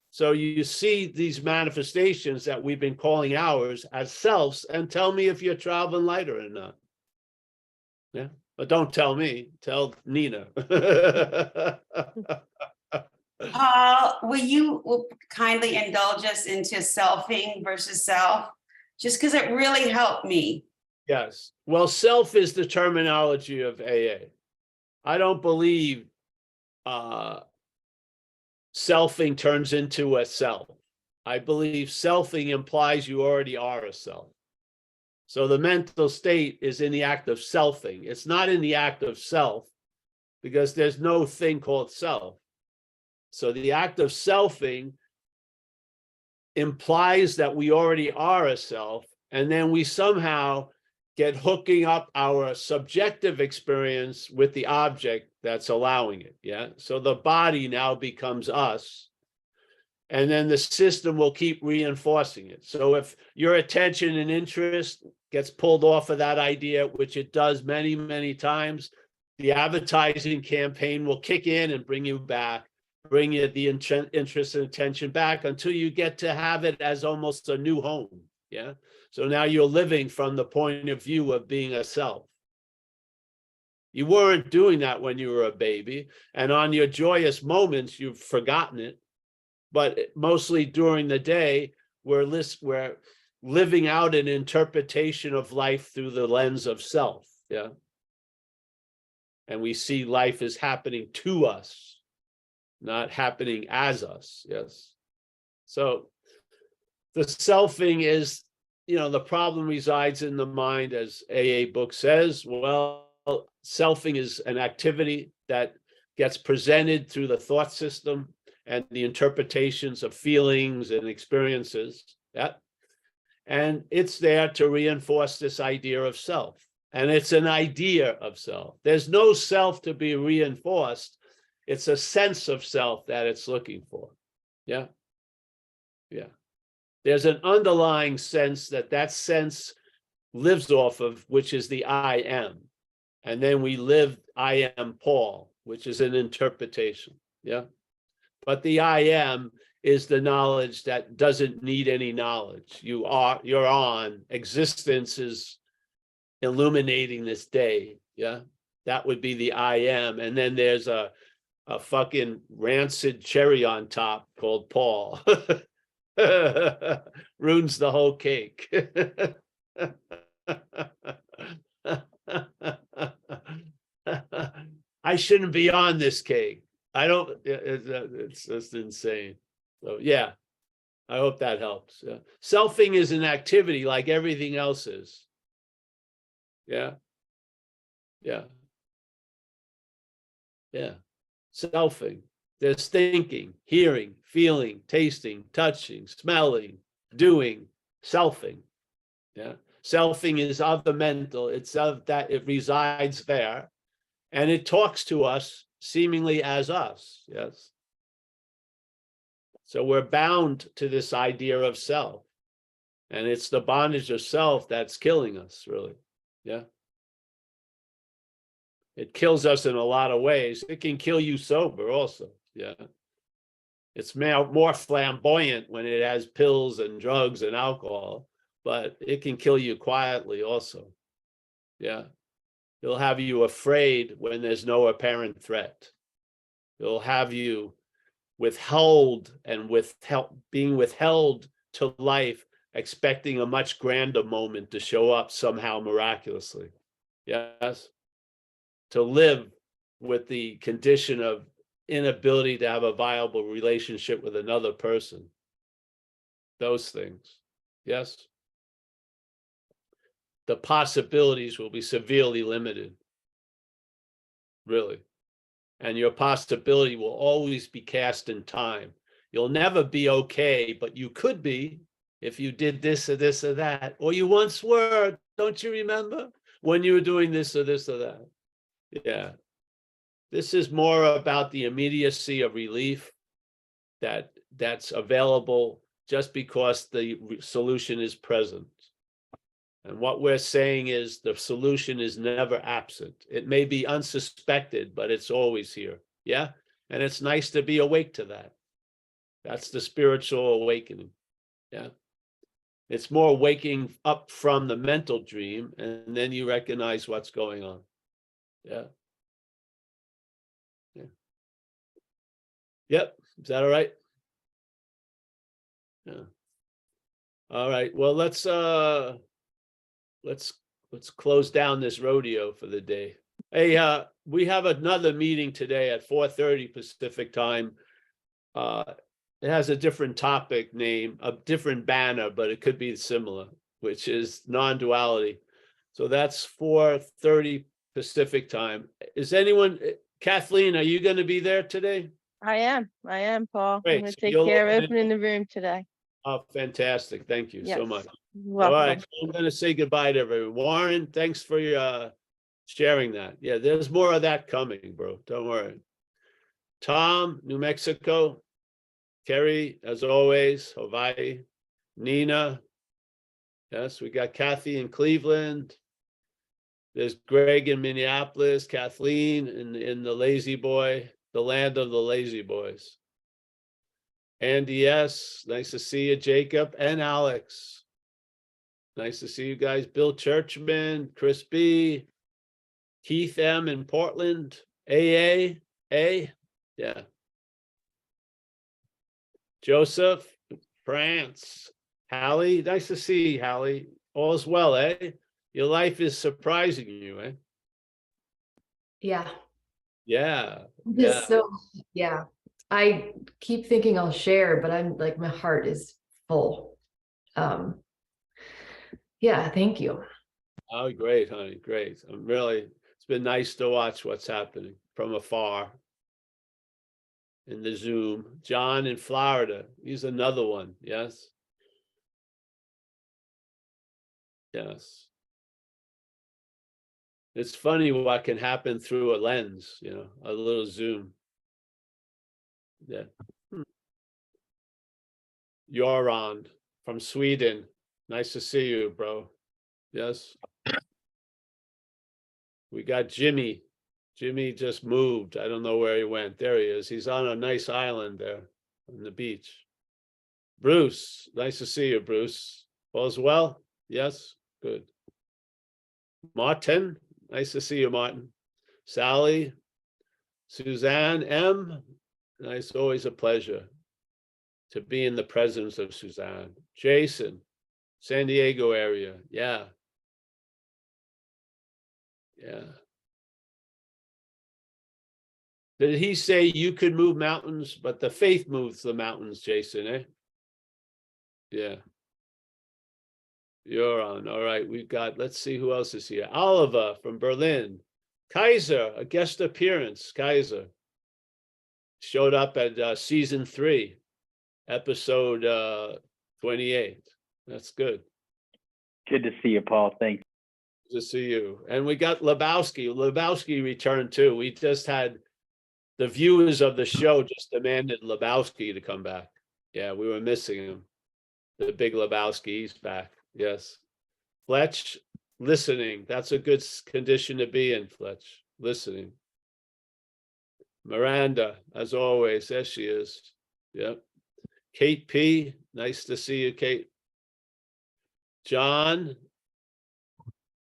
So you see these manifestations that we've been calling ours as selves, and tell me if you're traveling lighter or not. Yeah. But don't tell me, tell Nina. Paul, will you kindly indulge us into selfing versus self? Just because it really helped me. Yes. Well, self is the terminology of AA. I don't believe selfing turns into a self. I believe selfing implies you already are a self. So the mental state is in the act of selfing. It's not in the act of self, because there's no thing called self. So the act of selfing implies that we already are a self, and then we somehow get hooking up our subjective experience with the object that's allowing it. Yeah. So the body now becomes us, and then the system will keep reinforcing it. So if your attention and interest gets pulled off of that idea, which it does many, many times, the advertising campaign will kick in and bring you back, bring you the interest and attention back until you get to have it as almost a new home. Yeah. So now you're living from the point of view of being a self. You weren't doing that when you were a baby. And on your joyous moments, you've forgotten it. But mostly during the day, we're living out an interpretation of life through the lens of self. Yeah. And we see life as happening to us, not happening as us. Yes. So the selfing is, the problem resides in the mind, as AA book says. Well, selfing is an activity that gets presented through the thought system and the interpretations of feelings and experiences. Yeah. And it's there to reinforce this idea of self. And it's an idea of self. There's no self to be reinforced. It's a sense of self that it's looking for. Yeah. Yeah. There's an underlying sense that sense lives off of, which is the I am. And then we live I am Paul, which is an interpretation. Yeah. But the I am is the knowledge that doesn't need any knowledge. You're on. Existence is illuminating this day. Yeah. That would be the I am. And then there's a fucking rancid cherry on top called Paul. Ruins the whole cake. I shouldn't be on this cake. It's just insane. So yeah, I hope that helps. Yeah. Selfing is an activity like everything else is. Yeah. Yeah. Yeah. Selfing. There's thinking, hearing, feeling, tasting, touching, smelling, doing, selfing. Yeah. Selfing is of the mental. It's of that, it resides there. And it talks to us seemingly as us. Yes. So we're bound to this idea of self. And it's the bondage of self that's killing us, really. Yeah. It kills us in a lot of ways. It can kill you sober also. Yeah. It's more flamboyant when it has pills and drugs and alcohol, but it can kill you quietly also. Yeah. It'll have you afraid when there's no apparent threat. It'll have you being withheld to life, expecting a much grander moment to show up somehow miraculously. Yes. To live with the condition of inability to have a viable relationship with another person. Those things. Yes. The possibilities will be severely limited. Really. And your possibility will always be cast in time. You'll never be okay, but you could be if you did this or this or that. Or you once were, don't you remember? When you were doing this or this or that. Yeah. This is more about the immediacy of relief that's available just because the solution is present. And what we're saying is the solution is never absent. It may be unsuspected, but it's always here. Yeah. And it's nice to be awake to that. That's the spiritual awakening. Yeah. It's more waking up from the mental dream, and then you recognize what's going on. Yeah. Yeah. Yep. Is that all right? Yeah. All right. Well, let's close down this rodeo for the day. Hey, we have another meeting today at 4:30 Pacific time. It has a different topic name, a different banner, but it could be similar, which is non-duality. So that's 4:30 Pacific time. Is anyone, Kathleen, are you going to be there today? I am, Paul. Great. I'm going So to take you'll care of open it- opening the room today. Oh, fantastic. Thank you so Yes. much. Welcome. All right. I'm going to say goodbye to everyone. Warren, thanks for your sharing that. Yeah, there's more of that coming, bro. Don't worry. Tom, New Mexico. Kerry, as always, Hawaii. Nina. Yes, we got Kathy in Cleveland. There's Greg in Minneapolis, Kathleen in the Lazy Boy, the land of the Lazy Boys. Andy S., nice to see you, Jacob and Alex. Nice to see you guys. Bill Churchman, Chris B., Keith M in Portland, AA, yeah. Joseph, France, Hallie, nice to see you, Hallie. All's well, eh? Your life is surprising you, eh? Yeah. Yeah, Just yeah. so, yeah. I keep thinking I'll share, but I'm like, my heart is full. Yeah, thank you. Oh, great, honey, great. It's been nice to watch what's happening from afar in the Zoom. John in Florida, he's another one, yes? Yes. It's funny what can happen through a lens, a little Zoom. Yeah. Göran from Sweden. Nice to see you, bro. Yes. We got Jimmy. Jimmy just moved. I don't know where he went. There he is. He's on a nice island there on the beach. Bruce, nice to see you, Bruce. All's well? Yes, good. Martin, nice to see you, Martin. Sally, Suzanne M, nice, always a pleasure to be in the presence of Suzanne. Jason, San Diego area, yeah. Yeah. Did he say you could move mountains, but the faith moves the mountains, Jason, eh? Yeah. You're on. All right. Let's see who else is here. Oliver from Berlin. Kaiser, a guest appearance. Kaiser showed up at season 3, episode 28. That's good. Good to see you, Paul. Thanks. Good to see you. And we got Lebowski. Lebowski returned too. We just had the viewers of the show just demanded Lebowski to come back. Yeah, we were missing him. The big Lebowski, he's back. Yes. Fletch, listening. That's a good condition to be in, Fletch. Listening. Miranda, as always, there she is. Yep. Kate P, nice to see you, Kate. John,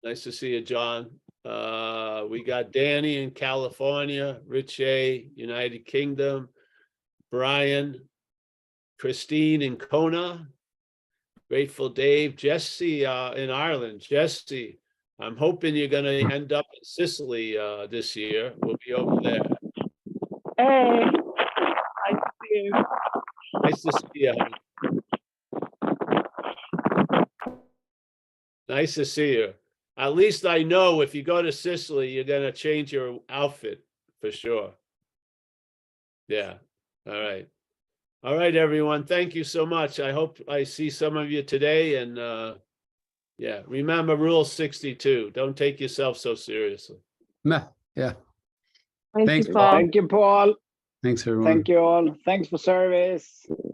nice to see you, John. We got Danny in California, Rich A, United Kingdom, Brian, Christine in Kona, Grateful Dave, Jesse in Ireland. Jesse, I'm hoping you're going to end up in Sicily this year. We'll be over there. Hey, I see you. Nice to see you. Nice to see you. At least I know if you go to Sicily, you're going to change your outfit for sure. Yeah. All right. All right, everyone. Thank you so much. I hope I see some of you today. And yeah, remember Rule 62. Don't take yourself so seriously. Yeah. Thank Thanks, you, Paul. Paul. Thank you, Paul. Thanks, everyone. Thank you all. Thanks for service.